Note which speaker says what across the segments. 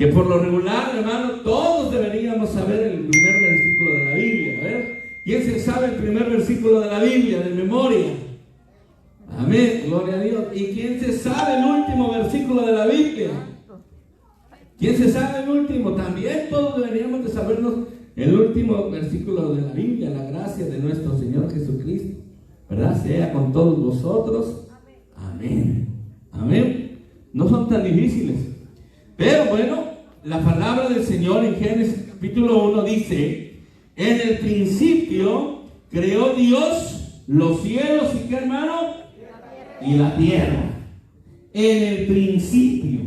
Speaker 1: que por lo regular, hermano, todos deberíamos saber el primer versículo de la Biblia. A ver, ¿quién se sabe el primer versículo de la Biblia de memoria? Amén, gloria a Dios. ¿Y quién se sabe el último versículo de la Biblia? ¿Quién se sabe el último? También todos deberíamos de sabernos el último versículo de la Biblia. La gracia de nuestro Señor Jesucristo, ¿verdad?, sea con todos vosotros. Amén. Amén. No son tan difíciles. Pero bueno, la palabra del Señor en Génesis capítulo 1 dice: en el principio creó Dios los cielos y ¿qué, hermano? Y la tierra. En el principio.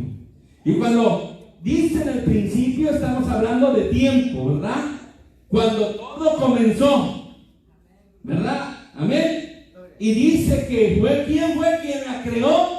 Speaker 1: Y cuando dice en el principio, estamos hablando de tiempo, ¿verdad? Cuando todo comenzó, ¿verdad? Amén. Y dice que ¿quién fue quien la creó?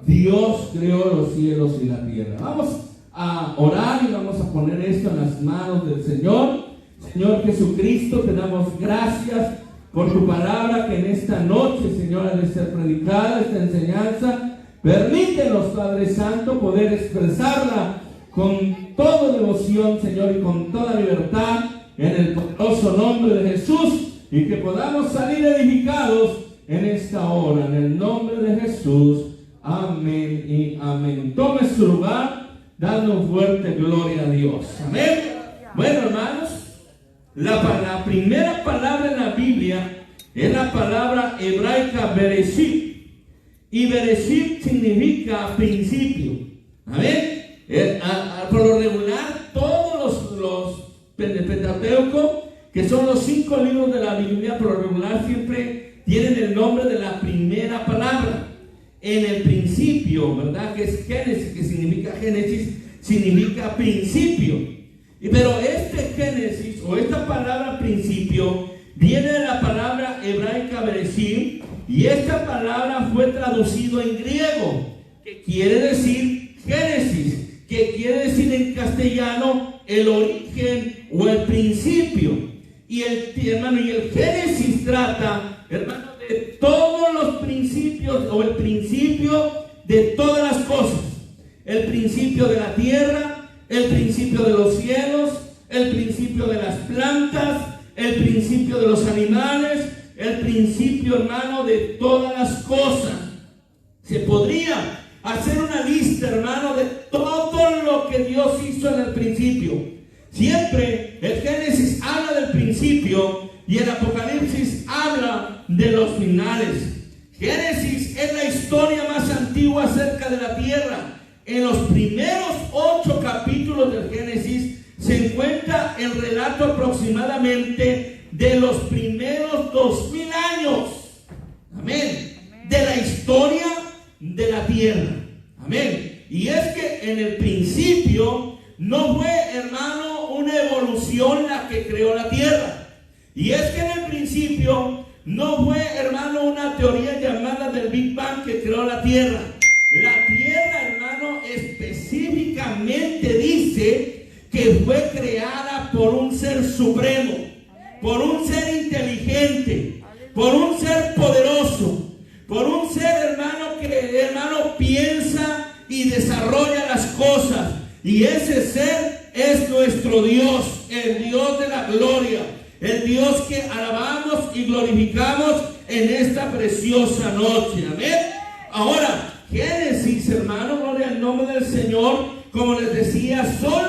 Speaker 1: Dios creó los cielos y la tierra. Vamos a orar y vamos a poner esto en las manos del Señor. Señor Jesucristo, te damos gracias por tu palabra que en esta noche, Señor, ha de ser predicada, esta enseñanza. Permítenos, Padre Santo, poder expresarla con toda devoción, Señor, y con toda libertad, en el poderoso nombre de Jesús, y que podamos salir edificados en esta hora, en el nombre de Jesús. Amén y amén. Tome su lugar, dando fuerte gloria a Dios. Amén. Bueno, hermanos, la primera palabra en la Biblia es la palabra hebraica Bereshit. Y Bereshit significa principio. Amén. Por lo regular, todos los Pentateuco, que son los 5 libros de la Biblia, por lo regular siempre tienen el nombre de la primera palabra. En el principio, ¿verdad?, que es Génesis, que significa Génesis, significa principio. Pero este Génesis, o esta palabra principio, viene de la palabra hebraica Bereshit, y esta palabra fue traducido en griego, que quiere decir Génesis, que quiere decir en castellano el origen o el principio. Y el Génesis trata, hermano, de todos los principios, o el principio de todas las cosas. El principio de la tierra, el principio de los cielos, el principio de las plantas, el principio de los animales, el principio, hermano, de todas las cosas. Se podría hacer una lista, hermano, de todo lo que Dios hizo en el principio. Siempre el Génesis habla del principio y el Apocalipsis habla de los finales. Génesis es la historia más antigua acerca de la tierra. En los primeros 8 capítulos del Génesis se encuentra el relato aproximadamente de los primeros 2000 años. Amén. De la historia de la tierra. Amén. Y es que en el principio no fue, hermano, una evolución la que creó la tierra. Y es que en el principio no fue, hermano, una teoría llamada del Big Bang que creó la tierra. La tierra, hermano, específicamente dice que fue creada por un ser supremo, por un ser inteligente, por un ser poderoso, por un ser, hermano, que, hermano, piensa y desarrolla las cosas. Y ese ser es nuestro Dios, el Dios de la gloria, el Dios que alabamos y glorificamos en esta preciosa noche. Amén. Ahora, Génesis, hermano, gloria al nombre del Señor. Como les decía, son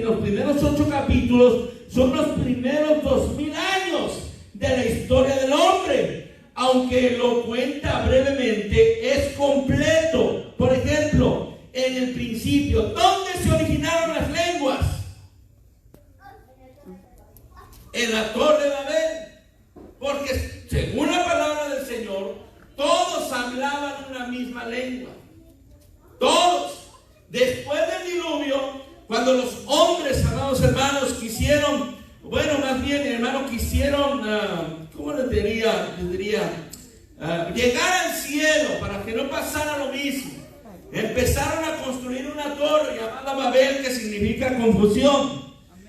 Speaker 1: los primeros 8 capítulos, son los primeros 2000 años de la historia del hombre. Aunque lo cuenta brevemente, es completo. Por ejemplo, en el principio, ¿dónde se originaron las lenguas? En la Torre de Babel. Porque según la palabra del Señor, todos hablaban una misma lengua. Todos. Después del diluvio, cuando los hombres, amados hermanos, quisieron, ¿cómo les diría? Llegar al cielo para que no pasara lo mismo. Empezaron a construir una torre llamada Babel, que significa confusión.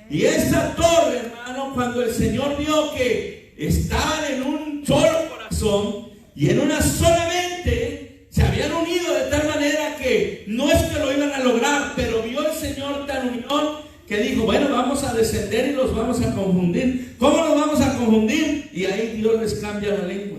Speaker 1: Y esa torre, hermano, cuando el Señor vio que estaban en un solo corazón y en una sola mente, se habían unido de tal manera que no es que lo iban a lograr, pero vio el Señor tan unión que dijo, bueno, vamos a descender y los vamos a confundir. ¿Cómo los vamos a confundir? Y ahí Dios les cambia la lengua.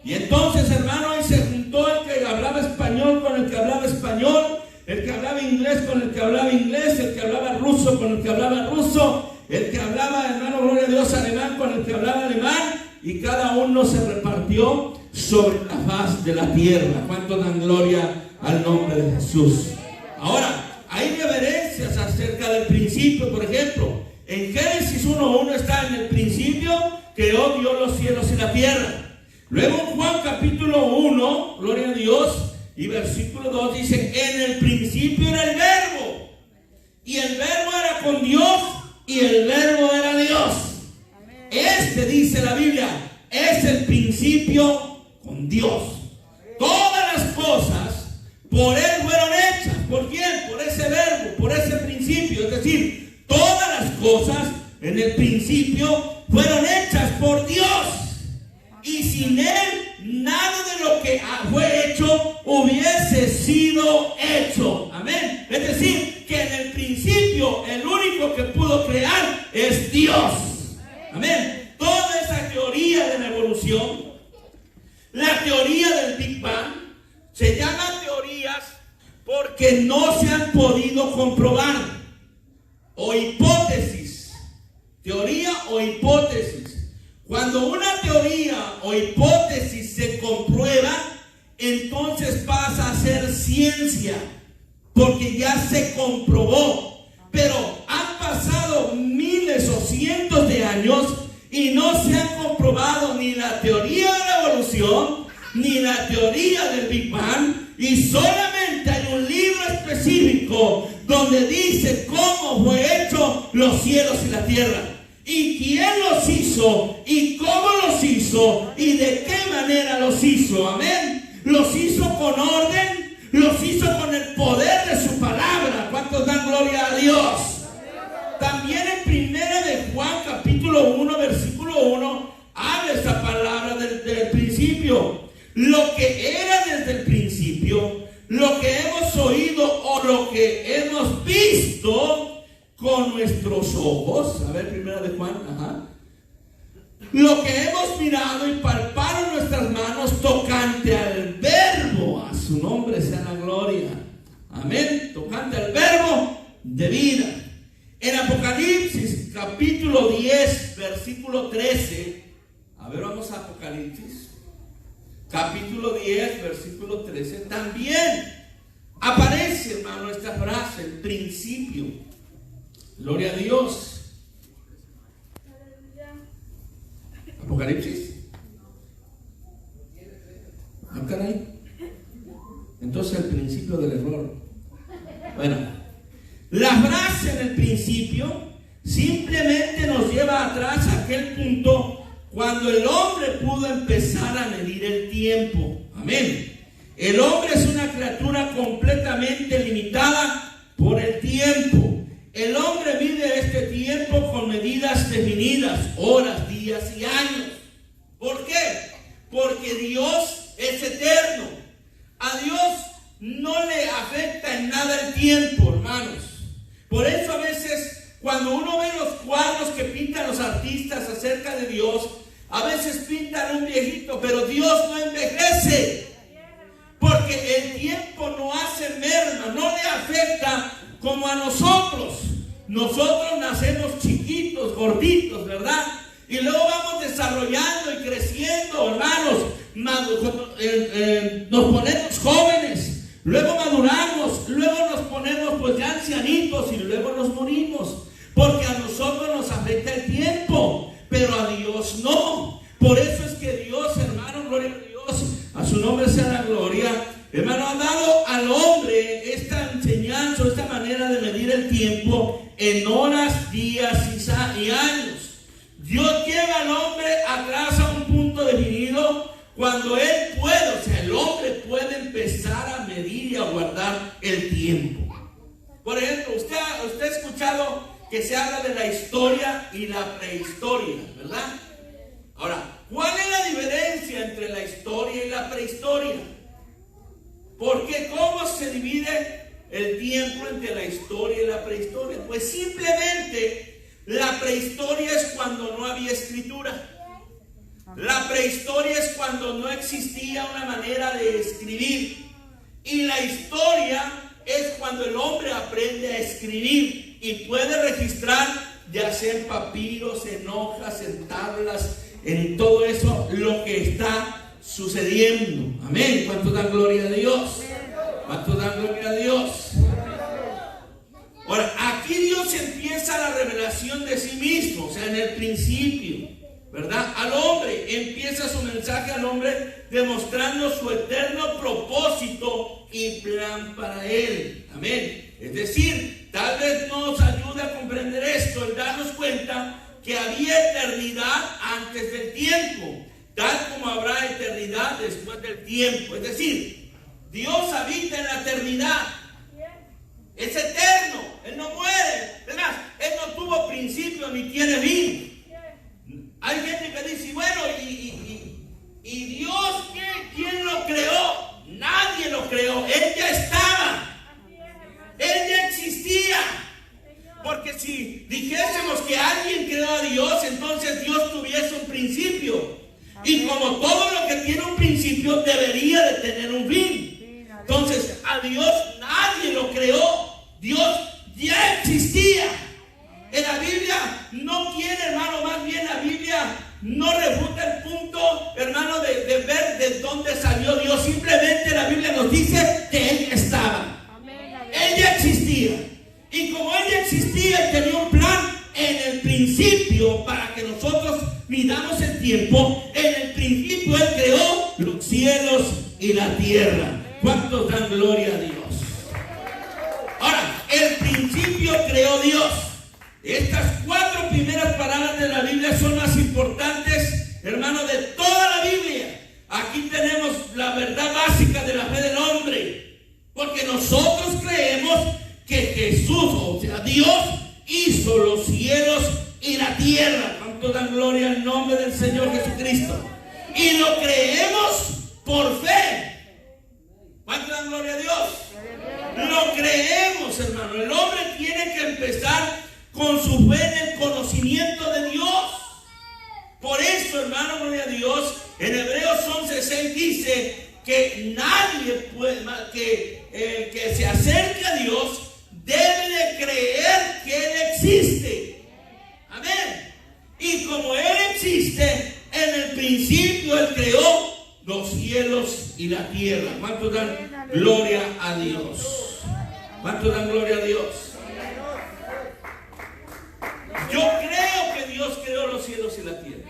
Speaker 1: Y entonces, hermano, ahí se juntó el que hablaba español con el que hablaba español, el que hablaba inglés con el que hablaba inglés, el que hablaba ruso con el que hablaba ruso, el que hablaba, hermano, gloria a Dios, alemán con el que hablaba alemán, y cada uno se repartió sobre la faz de la tierra. ¿Cuánto dan gloria al nombre de Jesús? Ahora, hay reverencias acerca del principio. Por ejemplo, en Génesis 1:1 está: en el principio creó Dios los cielos y la tierra. Luego en Juan capítulo 1, gloria a Dios, y versículo 2 dice: en el principio era el verbo, y el verbo era con Dios, y el verbo era Dios. Este, dice la Biblia, es el principio con Dios. Todas las cosas por Él fueron hechas. ¿Por quién? Por ese verbo, por ese principio. Es decir, todas las cosas en el principio fueron hechas por Dios. Y sin Él, nada de lo que fue hecho hubiese sido hecho. Amén. Es decir, que en el principio el único que pudo crear es Dios. Amén. Toda esa teoría de la evolución, la teoría del Big Bang, se llama teorías porque no se han podido comprobar. O hipótesis. Teoría o hipótesis. Cuando una teoría o hipótesis se comprueba, entonces pasa a ser ciencia, porque ya se comprobó. Pero han pasado miles o cientos de años y no se han comprobado ni la teoría de la evolución ni la teoría del Big Bang, y solamente hay un libro específico donde dice cómo fue hecho los cielos y la tierra, y quién los hizo, y cómo los hizo, y de qué manera los hizo. Amén. Los hizo con orden, los hizo con el poder de su palabra. ¿Cuántos dan gloria a Dios? También en primera de Juan capítulo 1 versículo 1 habla esta palabra del principio. Lo que era desde el principio, lo que hemos oído o lo que hemos visto con nuestros ojos. A ver, primera de Juan, lo que hemos mirado y palparon nuestras manos tocante al verbo, a su nombre sea la gloria. Amén. Tocante al verbo de vida. En Apocalipsis capítulo 10 versículo 13. A ver, vamos a Apocalipsis capítulo 10 versículo 13. También aparece, hermano, esta frase, el principio. Gloria a Dios. Apocalipsis. Ah, caray. Entonces el principio del error. Bueno, la frase en el principio simplemente nos lleva atrás a aquel punto cuando el hombre pudo empezar a medir el tiempo. Amén. El hombre es una criatura completamente limitada por el tiempo. El hombre mide este tiempo con medidas definidas, horas, días y años. ¿Por qué? Porque Dios es eterno. A Dios no le afecta en nada el tiempo, hermanos. Por eso a veces cuando uno ve los cuadros que pintan los artistas acerca de Dios, a veces pintan un viejito, pero Dios no envejece. Porque el tiempo no hace merma, no le afecta como a nosotros. Nosotros nacemos chiquitos, gorditos, ¿verdad? Y luego vamos desarrollando y creciendo, hermanos. Nos ponemos jóvenes, luego maduramos, luego nos ponemos pues ya ancianitos y luego nos morimos. Porque a nosotros nos afecta el tiempo, pero a Dios no. Por eso es que Dios, hermano, gloria a Dios, a su nombre sea la gloria, hermano, ha dado al hombre esta enseñanza, esta manera de medir el tiempo en horas, días y años. Dios lleva al hombre atrás a un punto definido cuando él puede, o sea, el hombre puede empezar a medir y a guardar el tiempo. Por ejemplo, usted ha escuchado que se habla de la historia y la prehistoria, ¿verdad? Ahora, ¿cuál es la diferencia entre la historia y la prehistoria? Porque ¿cómo se divide
Speaker 2: el tiempo entre la historia y la prehistoria? Pues simplemente la prehistoria es cuando no había escritura. La prehistoria es cuando no existía una manera de escribir. Y la historia es cuando el hombre aprende a escribir y puede registrar, ya sea en papiros, en hojas, en tablas, en todo eso, lo que está sucediendo. Amén. ¿Cuánto dan gloria a Dios? ¿Cuánto dan gloria a Dios? Ahora, aquí Dios empieza la revelación de sí mismo, o sea, en el principio, ¿verdad? Al hombre, empieza su mensaje al hombre demostrando su eterno propósito y plan para él. Amén. Es decir, tal vez nos ayude a comprender esto, el darnos cuenta que había eternidad antes del tiempo, tal como habrá eternidad después del tiempo. Es decir, Dios habita en la eternidad. Es eterno, Él no muere. Además, Él no tuvo principio ni tiene fin. Hay gente que dice, bueno, ¿y Dios qué? ¿Quién lo creó? Nadie lo creó, Él ya estaba. Él ya existía. Porque si dijésemos que alguien creó a Dios, entonces Dios tuviese un principio. Y como todo lo que tiene un principio debería de tener un fin. Entonces a Dios nadie lo creó. Dios ya existía. En la Biblia no tiene, hermano, más bien la Biblia no refuta el punto, hermano, de ver de dónde salió Dios. Simplemente la Biblia nos dice que Él estaba. Él ya existía. Y como Él ya existía y tenía un plan en el principio, para que nosotros midamos el tiempo, en el principio Él creó los cielos y la tierra. ¿Cuántos dan gloria a Dios? Ahora, el principio creó Dios. Estas 4 primeras palabras de la Biblia son las importantes, hermano, de toda la Biblia. Aquí tenemos la verdad básica de la fe del hombre, porque nosotros creemos que Jesús, o sea, Dios, hizo los cielos y la tierra. ¿Cuánto dan gloria al nombre del Señor Jesucristo? Y lo creemos por fe. ¿Cuánto dan gloria a Dios? Lo creemos, hermano. El hombre tiene que empezar con su fe en el conocimiento de Dios. Por eso, hermano, gloria a Dios, en Hebreos 11:6 dice que nadie puede, que se acerque a Dios debe de creer que Él existe. Amén. Y como Él existe, en el principio Él creó los cielos y la tierra. ¿Cuántos dan gloria a Dios? ¿Cuántos dan gloria a Dios? Yo creo que Dios creó los cielos y la tierra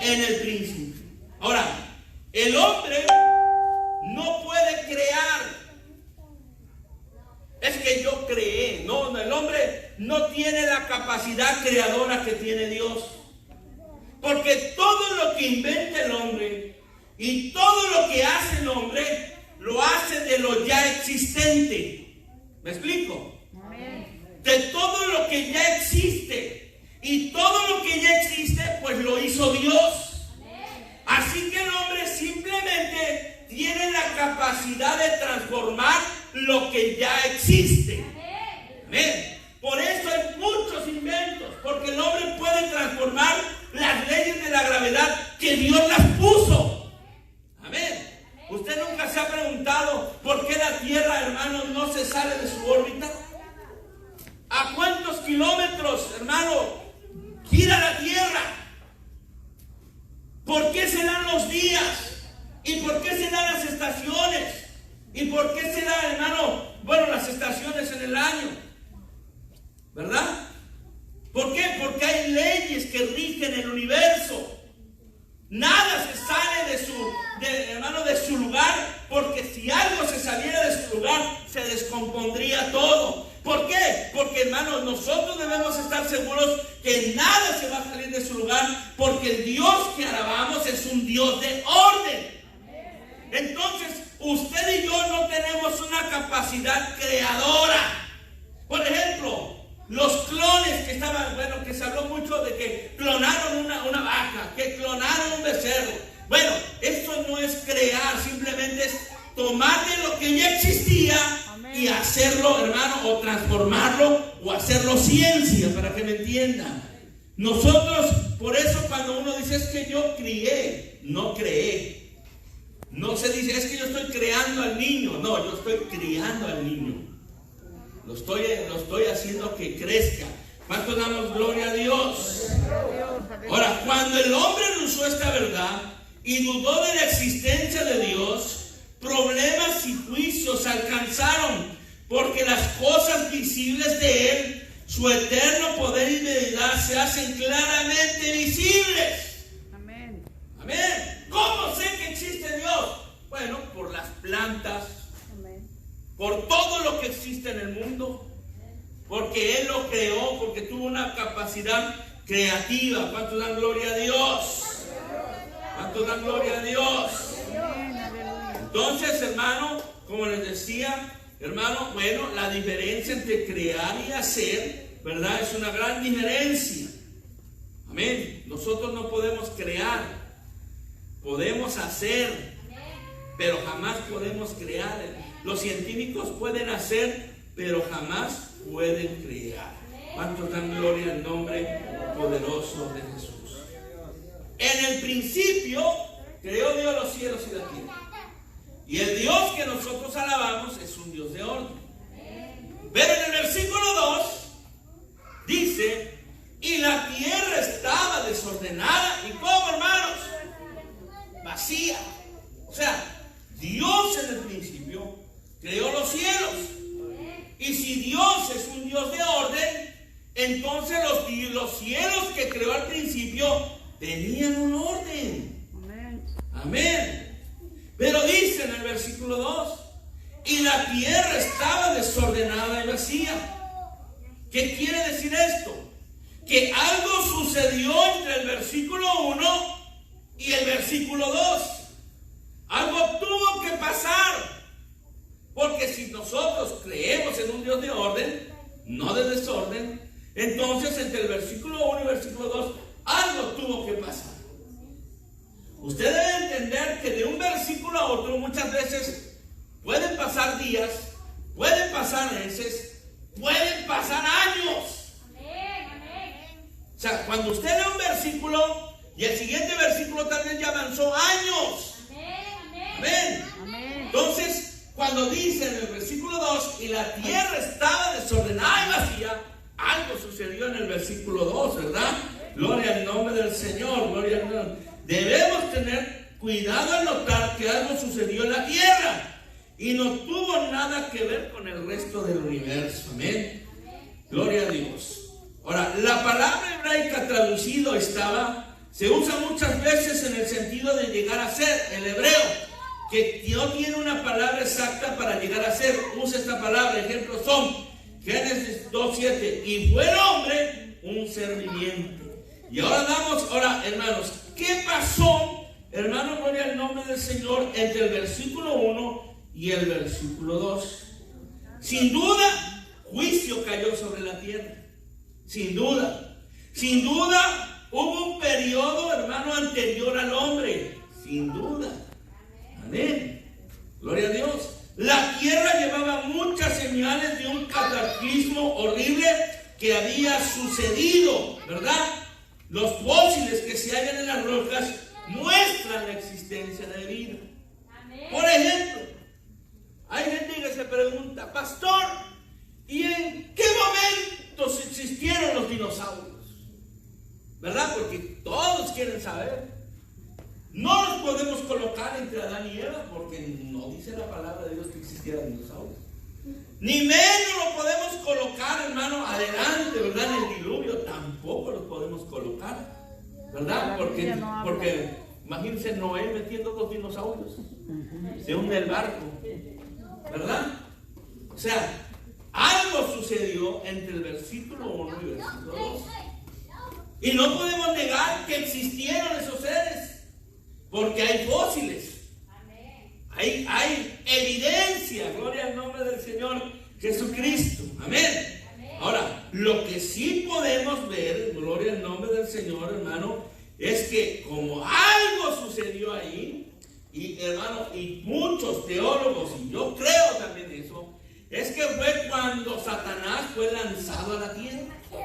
Speaker 2: en el principio. Ahora, el hombre no puede crear. Es que yo creé. No, el hombre no tiene la capacidad creadora que tiene Dios. Porque todo lo que inventa el hombre y todo lo que hace el hombre lo hace de lo ya existente. ¿Me explico? De todo lo que ya existe. Y todo lo que ya existe, pues lo hizo Dios. Así que el hombre simplemente tiene la capacidad de transformar lo que ya existe. Amén. Por eso hay muchos inventos, porque el hombre puede transformar las leyes de la gravedad que Dios las puso. Amén. ¿Usted nunca se ha preguntado por qué la Tierra, hermano, no se sale de su órbita? ¿A cuántos kilómetros, hermano, gira la Tierra? ¿Por qué se dan los días? ¿Y por qué se dan las estaciones? ¿Y por qué se dan, hermano, las estaciones en el año? ¿Verdad? ¿Por qué? Porque hay leyes que rigen el universo. Nada se sale de su lugar, porque si algo se saliera de su lugar, se descompondría todo. ¿Por qué? Porque, hermanos, nosotros debemos estar seguros que nada se va a salir de su lugar, porque el Dios que alabamos es un Dios de orden. Entonces, usted y yo no tenemos una capacidad creadora. Por ejemplo, los clones que estaban, que se habló mucho de que clonaron una vaca, que clonaron un becerro. Bueno, esto no es crear, simplemente es tomar de lo que ya existía y hacerlo, hermano, o transformarlo, o hacerlo ciencia, para que me entiendan. Nosotros, por eso cuando uno dice, es que yo crié, no creé. No se dice, es que yo estoy creando al niño. No, yo estoy criando al niño. Lo estoy haciendo que crezca. ¿Cuánto damos gloria a Dios? Ahora, cuando el hombre rehusó esta verdad y dudó de la existencia de Dios, problemas y juicios alcanzaron, porque las cosas visibles de Él, su eterno poder y deidad, se hacen claramente visibles.
Speaker 3: Amén.
Speaker 2: Amén. ¿Cómo sé que existe Dios? Bueno, por las plantas,
Speaker 3: Amén.
Speaker 2: por todo lo que existe en el mundo, porque Él lo creó, porque tuvo una capacidad creativa. ¿Cuántos dan gloria a Dios? ¿Cuántos dan gloria a Dios? Entonces, hermano, como les decía, hermano, bueno, la diferencia entre crear y hacer, ¿verdad? Es una gran diferencia. Amén. Nosotros no podemos crear, podemos hacer, pero jamás podemos crear. Los científicos pueden hacer, pero jamás pueden crear. ¿Cuántos dan gloria al nombre poderoso de Jesús? En el principio creó Dios los cielos y la tierra. Y el Dios que nosotros alabamos es un Dios de orden. Pero en el versículo 2 dice, y la tierra estaba desordenada. ¿Y cómo, hermanos? Vacía. O sea, Dios en el principio creó los cielos. Y si Dios es un Dios de orden, entonces los cielos que creó al principio tenían un orden.
Speaker 3: Amén.
Speaker 2: Amén. Pero dice en el versículo 2, y la tierra estaba desordenada y vacía. ¿Qué quiere decir esto? Que algo sucedió entre el versículo 1 y el versículo 2. Algo tuvo que pasar. Porque si nosotros creemos en un Dios de orden, no de desorden, entonces entre el versículo 1 y el versículo 2, algo tuvo que pasar. Usted debe entender que de un versículo a otro muchas veces pueden pasar días, pueden pasar meses, pueden pasar años. O sea, cuando usted lee un versículo y el siguiente versículo también ya avanzó años. Amén. Entonces, cuando dice en el versículo 2, y la tierra estaba desordenada y vacía, algo sucedió en el versículo 2, ¿verdad? Gloria al nombre del Señor, gloria al nombre. Debemos tener cuidado al notar que algo sucedió en la tierra y no tuvo nada que ver con el resto del universo. Amén. Gloria a Dios. Ahora, la palabra hebraica traducido se usa muchas veces en el sentido de llegar a ser. El hebreo, que no tiene una palabra exacta para llegar a ser, usa esta palabra. Ejemplos son Génesis 2:7, y fue el hombre un ser viviente. Y ahora, hermanos, ¿qué pasó, hermano, gloria al nombre del Señor, entre el versículo 1 y el versículo 2? Sin duda, juicio cayó sobre la tierra. Sin duda. Sin duda, hubo un periodo, hermano, anterior al hombre. Sin duda. Amén. Gloria a Dios. La tierra llevaba muchas señales de un cataclismo horrible que había sucedido, ¿verdad? Los fósiles que se hallan en las rocas muestran la existencia de vida. Por ejemplo, hay gente que se pregunta, pastor, ¿y en qué momentos existieron los dinosaurios? ¿Verdad? Porque todos quieren saber. No los podemos colocar entre Adán y Eva porque no dice la palabra de Dios que existieran dinosaurios. Ni menos lo podemos colocar, hermano, adelante, ¿verdad? En el diluvio tampoco los podemos colocar, ¿verdad? Porque imagínense Noé metiendo dos dinosaurios. Se hunde el barco, ¿verdad? O sea, algo sucedió entre el versículo 1 y el versículo 2. Y no podemos negar que existieron esos seres, porque hay fósiles. Hay evidencia, gloria al nombre del Señor Jesucristo. Amén. Ahora, lo que sí podemos ver, gloria al nombre del Señor, hermano, es que como algo sucedió ahí, y hermano, y muchos teólogos, y yo creo también eso, Es que fue cuando Satanás fue lanzado a la tierra.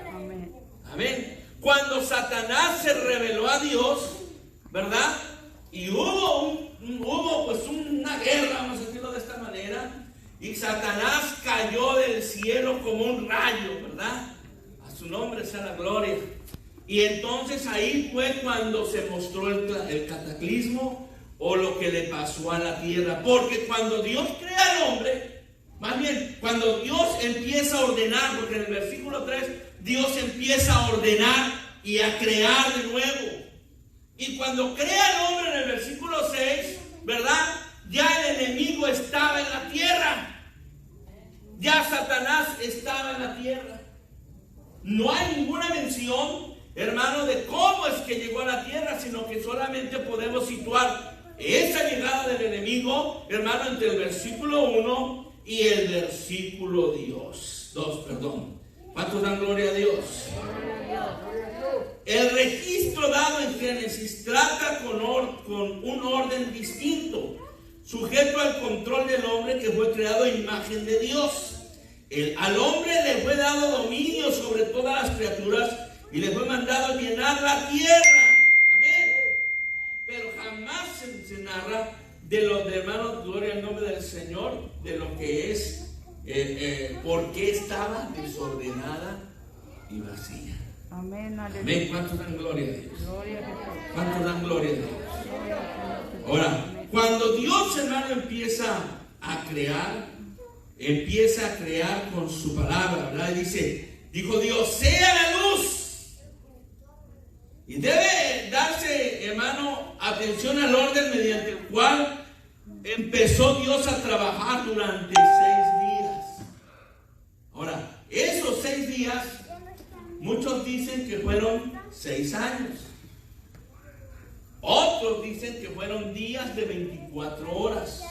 Speaker 3: Amén.
Speaker 2: Amén. Cuando Satanás se rebeló a Dios, ¿verdad? Y hubo pues una guerra, vamos a decirlo de esta manera. Y Satanás cayó del cielo como un rayo, ¿verdad? A su nombre sea la gloria. Y entonces ahí fue cuando se mostró el cataclismo o lo que le pasó a la tierra. Porque cuando Dios crea al hombre, más bien, cuando Dios empieza a ordenar, porque en el versículo 3, Dios empieza a ordenar y a crear de nuevo. Y cuando crea al hombre en el versículo 6, ¿verdad? Ya el enemigo estaba en la tierra. Ya Satanás estaba en la tierra. No hay ninguna mención, hermano, de cómo es que llegó a la tierra, sino que solamente podemos situar esa llegada del enemigo, hermano, entre el versículo 1 y el versículo 2, perdón. ¿Cuántos dan gloria a Dios? El registro dado en Génesis trata con un orden distinto, sujeto al control del hombre que fue creado a imagen de Dios. Al hombre le fue dado dominio sobre todas las criaturas y le fue mandado llenar la tierra. Amén. Pero jamás se narra de los de hermanos, gloria al nombre del Señor, de lo que es, por qué estaba desordenada y vacía.
Speaker 3: Amén.
Speaker 2: Amén. ¿Cuántos dan gloria a Dios?
Speaker 3: Gloria a Jesús.
Speaker 2: ¿Cuántos dan gloria a Dios?
Speaker 3: Gloria a Jesús.
Speaker 2: Ahora, cuando Dios, hermano, empieza a crear con su palabra, ¿verdad? Y dijo Dios, sea la luz. Y debe darse, hermano, atención al orden mediante el cual empezó Dios a trabajar durante 6 días. Ahora, esos 6 días, muchos dicen que fueron 6 años. Otros dicen que fueron días de 24 horas.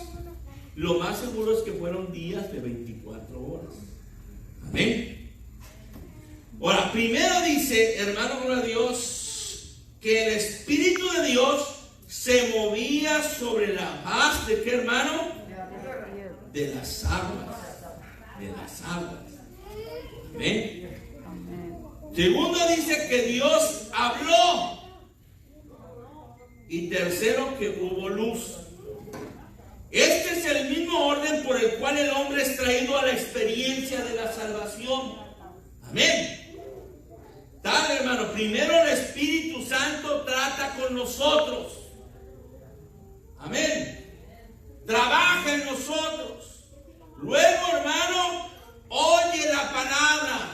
Speaker 2: Lo más seguro es que fueron días de 24 horas. Amén. Ahora, primero dice, hermano, gloria a Dios, que el Espíritu de Dios se movía sobre la faz de ¿qué, hermano? De las aguas. De las aguas. Amén. Segundo dice que Dios habló. Y tercero, que hubo luz. Este es el mismo orden por el cual el hombre es traído a la experiencia de la salvación. Amén. Tal, hermano, primero el Espíritu Santo trata con nosotros. Amén. Trabaja en nosotros. Luego, hermano, oye la palabra.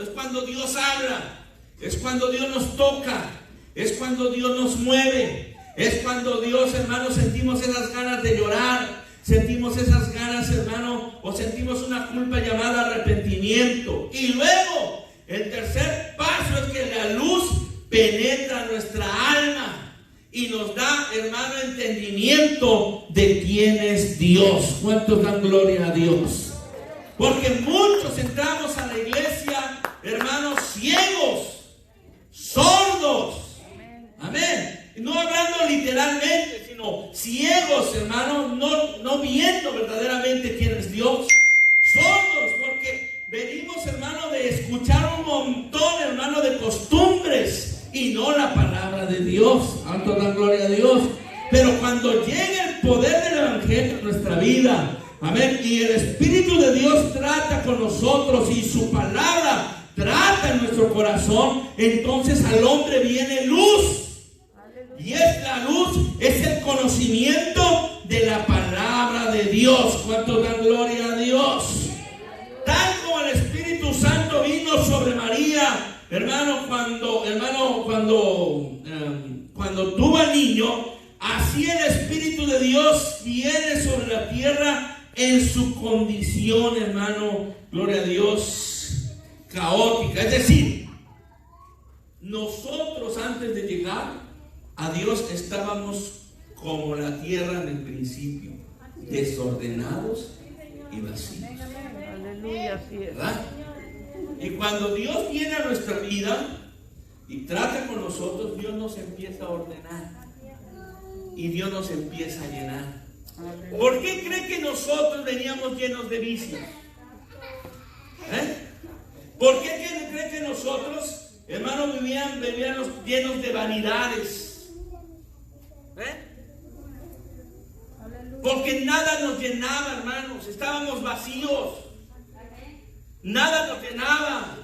Speaker 2: Es cuando Dios habla. Es cuando Dios nos toca. Es cuando Dios nos mueve. Es cuando Dios, hermano, sentimos esas ganas de llorar. Sentimos esas ganas, hermano, o sentimos una culpa llamada arrepentimiento. Y luego, el tercer paso es que la luz penetra nuestra alma y nos da, hermano, entendimiento de quién es Dios. ¿Cuántos dan gloria a Dios? Porque muchos entramos a la iglesia, hermanos, ciegos, sordos. Amén. No hablando literalmente, sino ciegos, hermano, no viendo verdaderamente quién es Dios. Sordos, porque venimos, hermano, de escuchar un montón, hermano, de costumbres y no la palabra de Dios. Alto la gloria a Dios. Pero cuando llegue el poder del evangelio en nuestra vida, amén, y el Espíritu de Dios trata con nosotros y su palabra trata en nuestro corazón, entonces al hombre viene luz. Y esta luz es el conocimiento de la palabra de Dios. ¿Cuánto dan gloria a Dios? Tal como el Espíritu Santo vino sobre María, hermano, cuando tuvo al niño, así el Espíritu de Dios viene sobre la tierra en su condición, hermano, gloria a Dios, caótica. Es decir, nosotros antes de llegar a Dios estábamos como la tierra en el principio, desordenados y vacíos.
Speaker 3: Aleluya, así es.
Speaker 2: ¿Verdad? Y cuando Dios viene a nuestra vida y trata con nosotros, Dios nos empieza a ordenar y Dios nos empieza a llenar. ¿Por qué cree que nosotros veníamos llenos de vicios? ¿Por qué creen que nosotros, hermanos, vivíamos llenos de vanidades? Porque nada nos llenaba, hermanos. Estábamos vacíos. Nada nos llenaba.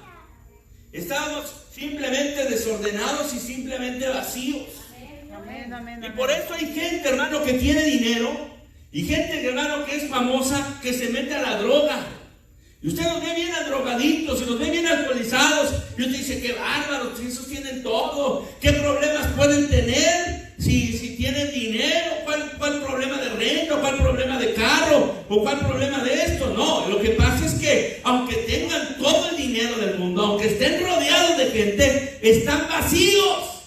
Speaker 2: Estábamos simplemente desordenados y simplemente vacíos.
Speaker 3: Amén, amén,
Speaker 2: Y
Speaker 3: amén.
Speaker 2: por eso hay gente, hermano, que tiene dinero y gente, hermano, que es famosa, que se mete a la droga. Y usted los ve bien drogadictos y los ve bien alcoholizados. Y usted dice, qué bárbaros, si esos tienen todo. ¿Qué problemas pueden tener si tienen dinero? ¿Cuál problema de renta? ¿Cuál problema de carro? ¿O cuál problema de esto? No, lo que pasa es que aunque tengan todo el dinero del mundo, aunque estén rodeados de gente, están vacíos.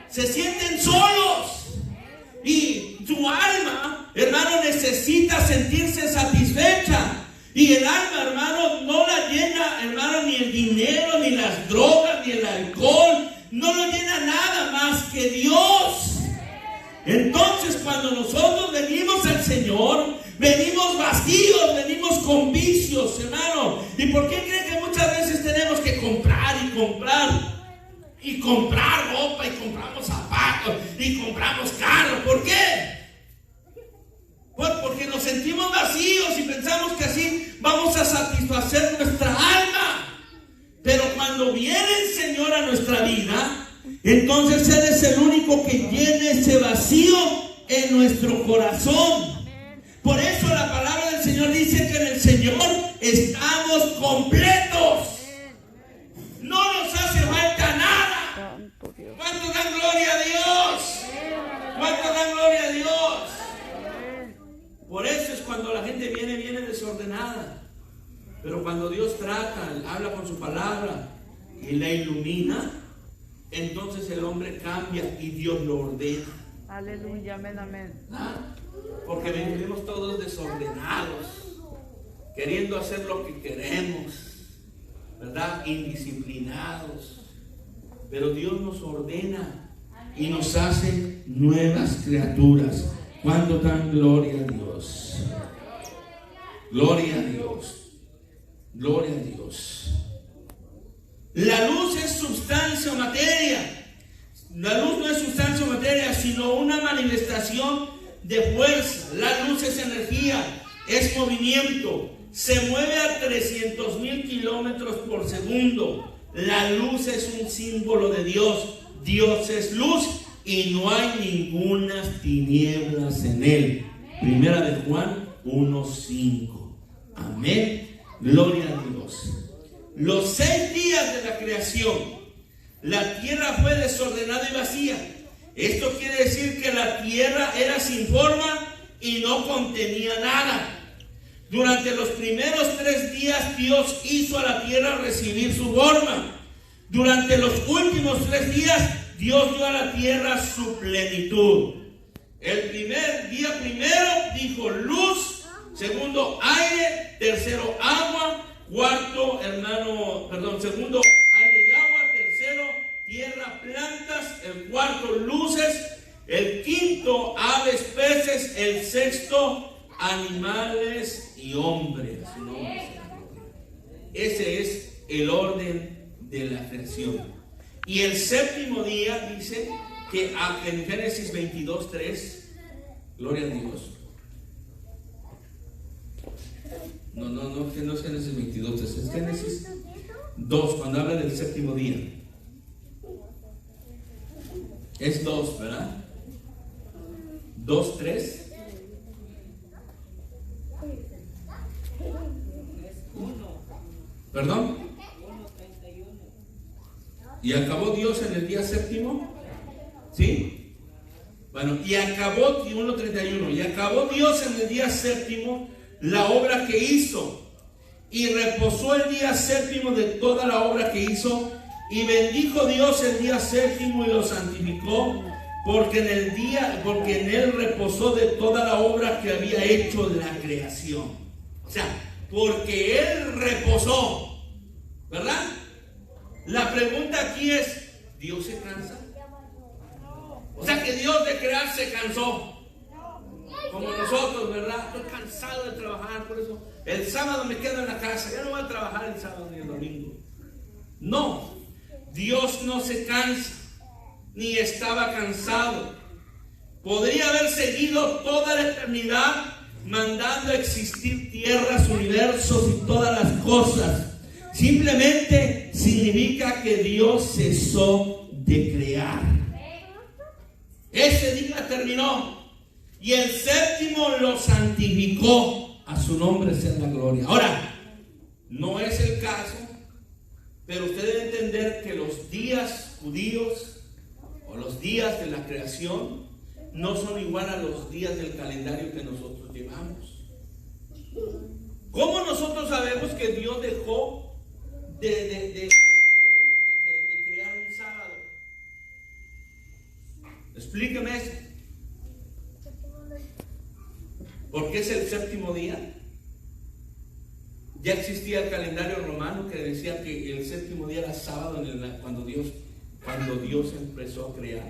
Speaker 2: Se sienten solos. Y su alma, hermano, necesita sentirse satisfecha. Y el alma, hermano, no la llena, hermano, ni el dinero, ni las drogas, ni el alcohol. No lo llena nada más que Dios. Entonces, cuando nosotros venimos al Señor, venimos vacíos, venimos con vicios, hermano. ¿Y por qué creen que muchas veces tenemos que comprar y comprar? Y comprar ropa, y compramos zapatos, y compramos carros. ¿Por qué? Pues porque nos sentimos vacíos y pensamos que así vamos a satisfacer nuestra alma. Pero cuando viene el Señor a nuestra vida, entonces Él es el único que llena ese vacío en nuestro corazón. Por eso la palabra del Señor dice que en el Señor estamos completos. No nos hace falta nada.
Speaker 3: Santo Dios.
Speaker 2: ¿Cuántos dan gloria a Dios? ¿Cuántos dan gloria a Dios? Por eso es cuando la gente viene desordenada. Pero cuando Dios trata, habla con su palabra y la ilumina, entonces el hombre cambia y Dios lo ordena.
Speaker 3: Aleluya, amén, amén.
Speaker 2: ¿Ah? Porque vivimos todos desordenados, queriendo hacer lo que queremos, ¿verdad? Indisciplinados. Pero Dios nos ordena y nos hace nuevas criaturas. ¿Cuánto dan gloria a Dios? Gloria a Dios. Gloria a Dios. La luz es sustancia o materia. La luz no es sustancia o materia, sino una manifestación de fuerza. La luz es energía, es movimiento. Se mueve a 300,000 kilómetros por segundo. La luz es un símbolo de Dios. Dios es luz y no hay ninguna tinieblas en Él. Primera de Juan 1:5. Amén. Gloria a Dios. Los 6 días de la creación, la tierra fue desordenada y vacía. Esto quiere decir que la tierra era sin forma y no contenía nada. Durante los primeros 3 días Dios hizo a la tierra recibir su forma. Durante los últimos 3 días Dios dio a la tierra su plenitud. El primer día primero dijo luz, segundo aire, tercero agua, segundo aire y agua, tercero tierra, plantas, el cuarto luces, el quinto aves, peces, el sexto animales y hombres. Ese es el orden de la creación. Y el séptimo día dice que en Génesis 22:3, gloria a Dios. No es Génesis 22:3, es Génesis 2, cuando habla del séptimo día. Es 2, ¿verdad? 2:3. ¿Perdón? ¿Y acabó Dios en el día séptimo? ¿Sí? Bueno, y acabó 1:31. Y acabó Dios en el día séptimo la obra que hizo. Y reposó el día séptimo de toda la obra que hizo. Y bendijo Dios el día séptimo y lo santificó. Porque en él reposó de toda la obra que había hecho la creación. O sea, porque él reposó. ¿Verdad? La pregunta aquí es, ¿Dios se cansa? O sea que Dios de crear se cansó. Como nosotros, ¿verdad? Estoy cansado de trabajar, por eso el sábado me quedo en la casa. Ya no voy a trabajar el sábado ni el domingo. No, Dios no se cansa, ni estaba cansado. Podría haber seguido toda la eternidad mandando a existir tierras, universos y todas las cosas. Simplemente significa que Dios cesó de crear. Ese día terminó y el séptimo lo santificó. A su nombre sea la gloria. Ahora, no es el caso, pero usted debe entender que los días judíos o los días de la creación no son igual a los días del calendario que nosotros llevamos. ¿Cómo nosotros sabemos que Dios dejó de crear un sábado? Explíqueme eso. ¿Por qué es el séptimo día? Ya existía el calendario romano que decía que el séptimo día era sábado cuando Dios empezó a crear.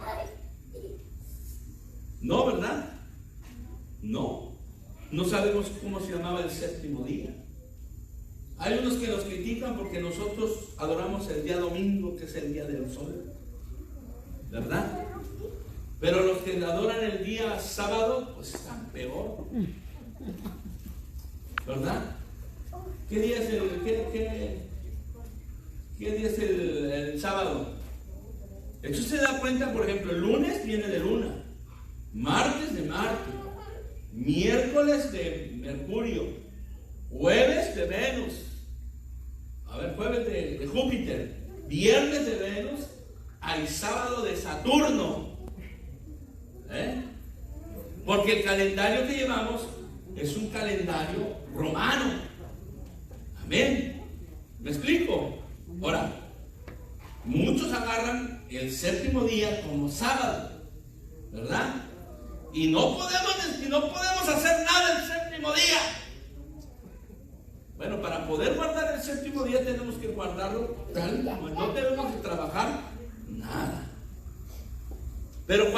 Speaker 2: No, ¿verdad? No sabemos cómo se llamaba el séptimo día. Hay unos que nos critican porque nosotros adoramos el día domingo, que es el día del sol, ¿verdad? Pero los que adoran el día sábado, pues están peor, ¿verdad? ¿Qué día es el sábado? Eso se da cuenta, por ejemplo, el lunes viene de luna, martes de Marte, miércoles de Mercurio, jueves de Venus, jueves de Júpiter, viernes de Venus, al sábado de Saturno. Porque el calendario que llevamos es un calendario romano. Amén. ¿Me explico? Ahora, muchos agarran el séptimo día como sábado, ¿verdad? Y no podemos hacer nada el séptimo día. Bueno, para poder guardar el séptimo día tenemos que guardarlo tal como no debemos de trabajar nada. Pero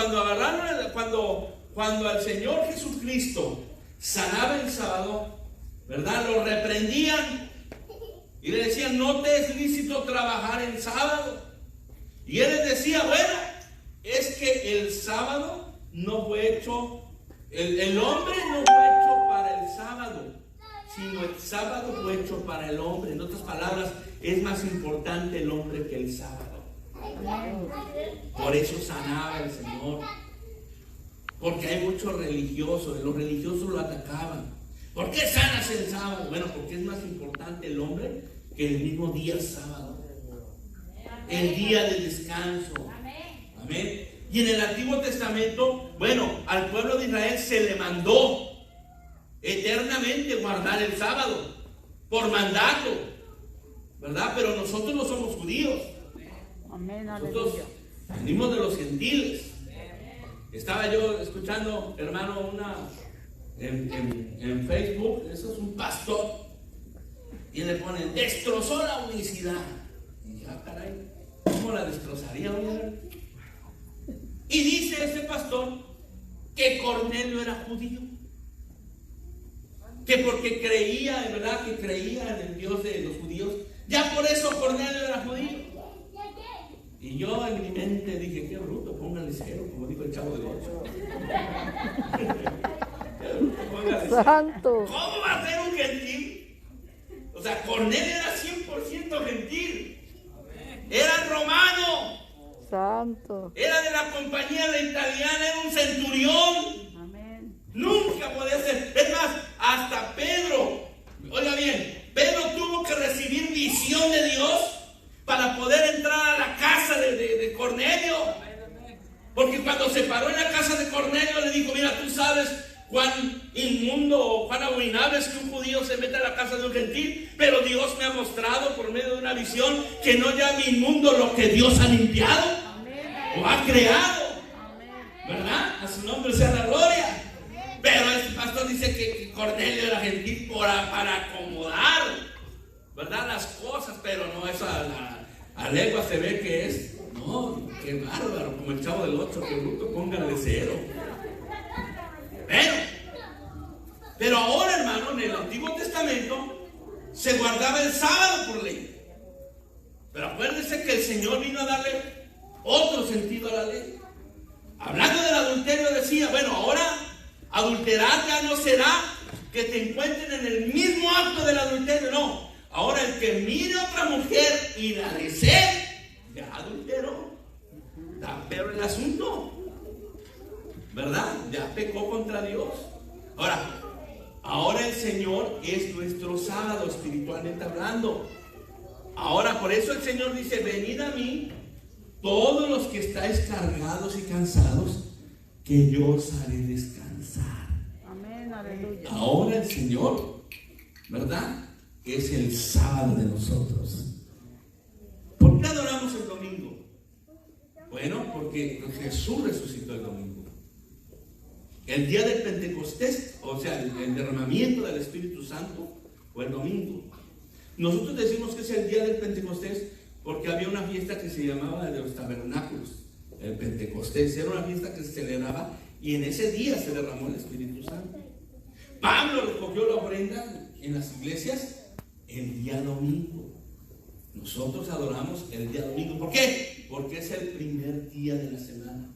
Speaker 2: cuando al Señor Jesucristo sanaba el sábado, ¿verdad? Lo reprendían y le decían: no te es lícito trabajar en sábado. Y él les decía: bueno, es que el sábado no fue hecho, el hombre no fue hecho para el sábado, sino el sábado fue hecho para el hombre. En otras palabras, es más importante el hombre que el sábado. Por eso sanaba el Señor. Porque hay muchos religiosos, los religiosos lo atacaban. ¿Por qué sanas el sábado? Bueno, porque es más importante el hombre que el mismo día sábado, el día de descanso. Amén. Y en el Antiguo Testamento, bueno, al pueblo de Israel se le mandó eternamente guardar el sábado por mandato, ¿verdad? Pero nosotros no somos judíos.
Speaker 3: Amén,
Speaker 2: Nosotros
Speaker 3: aleluya.
Speaker 2: venimos de los gentiles. Estaba yo escuchando, hermano, en Facebook, eso es un pastor, y le ponen: destrozó la unicidad. Y ya, caray, ¿cómo la destrozaría? Y dice ese pastor que Cornelio era judío, que porque creía, de verdad, que creía en el Dios de los judíos, ya por eso Cornelio era judío. Y yo en mi mente dije: qué bruto, póngale cero, como dijo el Chavo del 8.
Speaker 3: Santo.
Speaker 2: ¿Cómo va a ser un gentil? O sea, Cornelio era 100% gentil. Era romano.
Speaker 3: Santo.
Speaker 2: Era de la compañía de italiana, era un centurión.
Speaker 3: Amén.
Speaker 2: Nunca podía ser. Es más, hasta Pedro, oiga bien, Pedro tuvo que recibir visión de Dios para poder entrar a la casa de Cornelio. Porque cuando se paró en la casa de Cornelio le dijo: mira, tú sabes cuán inmundo o cuán abominable es que un judío se meta a la casa de un gentil, pero Dios me ha mostrado por medio de una visión que no llame inmundo lo que Dios ha limpiado o ha creado, ¿verdad? A su nombre sea la gloria. Pero este pastor dice que Cornelio era gentil para acomodar, ¿verdad?, las cosas, pero no, eso a legua se ve que es, no, qué bárbaro, como el Chavo del 8, que bruto, póngale cero. Pero ahora, hermano, en el Antiguo Testamento se guardaba el sábado por ley. Pero acuérdense que el Señor vino a darle otro sentido a la ley. Hablando del adulterio decía, bueno, ahora adulterar ya no será que te encuentren en el mismo acto del adulterio, no. Ahora el que mire a otra mujer y la desee, ya adulteró. Está peor el asunto, ¿verdad? Ya pecó contra Dios. Ahora el Señor es nuestro sábado, espiritualmente hablando. Ahora por eso el Señor dice, venid a mí todos los que estáis cargados y cansados, que yo os haré descansar.
Speaker 3: Amén, aleluya.
Speaker 2: Ahora el Señor, ¿verdad?, es el sábado de nosotros. ¿Por qué adoramos el domingo? Bueno, porque Jesús resucitó el domingo. El día del Pentecostés, o sea, el derramamiento del Espíritu Santo, fue el domingo. Nosotros decimos que es el día del Pentecostés porque había una fiesta que se llamaba de los tabernáculos. El Pentecostés era una fiesta que se celebraba y en ese día se derramó el Espíritu Santo. Pablo recogió la ofrenda en las iglesias el día domingo. Nosotros adoramos el día domingo. ¿Por qué? Porque es el primer día de la semana.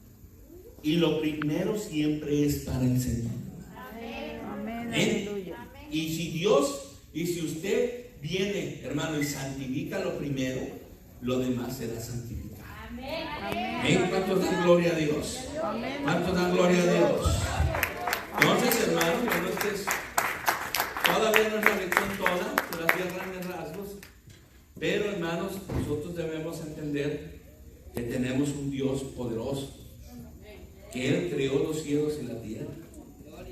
Speaker 2: Y lo primero siempre es para el Señor.
Speaker 3: Amén, aleluya.
Speaker 2: Y si usted viene, hermano, y santifica lo primero, lo demás será santificado. Amén. ¿Cuántos dan gloria a Dios? ¿Cuántos dan gloria a Dios? Entonces, hermano, todavía no es la lección toda, pero así a grandes rasgos. Pero, hermanos, nosotros debemos entender que tenemos un Dios poderoso, que Él creó los cielos y la tierra.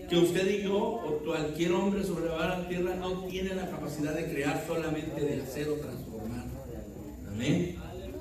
Speaker 2: Que usted y yo, o cualquier hombre sobre la tierra, no tiene la capacidad de crear solamente de hacer otra